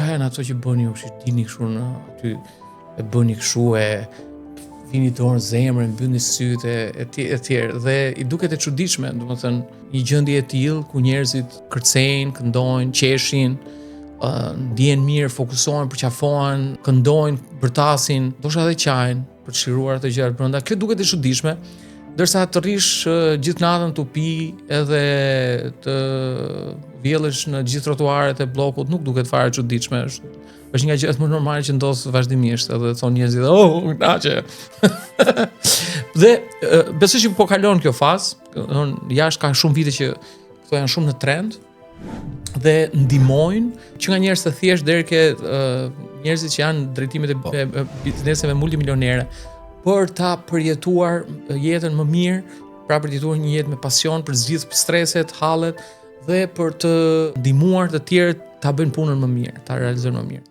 çfarë janë ato që bëni ju, dini kështu në aty e bëni kështu e vini dorën zemrën, mbyllni sytë e tjerë dhe i duket e çuditshme, domethënë një gjendje e tillë ku njerëzit kërcejnë, këndojnë, qeshin, ndihen mirë, fokusohen, përqafohen, këndojnë, bërtasin, ndoshta edhe qajnë për të shiruar ato gjërat brenda. Kjo duket e çuditshme, ndërsa të rish gjithë natën të pi edhe të vjellësh në gjithë trotuaret e bllokut nuk duket fare çuditshme. Është një gjë më normale që ndodh vazhdimisht, edhe thonë njerëzit, "Oh, knaqe." Dhe besoj që po kalon kjo fazë, jashtë ka shumë vite që këto janë shumë në trend dhe ndihmojnë që nga njerëz të thjesht deri ke njerëzit që janë drejtimet e bizneseve multimilionere për ta përjetuar jetën më mirë, pra për të jetuar një jetë me pasion, për zgjidh streset, hallet dhe për të ndihmuar të tjerët ta bëjnë punën më mirë, ta realizojnë më mirë.